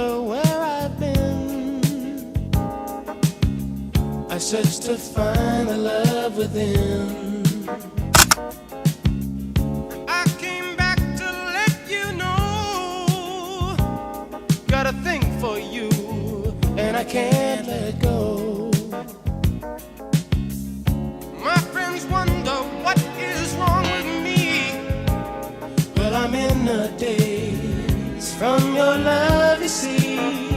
wonder where I've been. I search to find the love within. I came back to let you know, got a thing for you, and I can't let go. My friends wonder what is wrong with me. Well, I'm in a daze from your love, you see.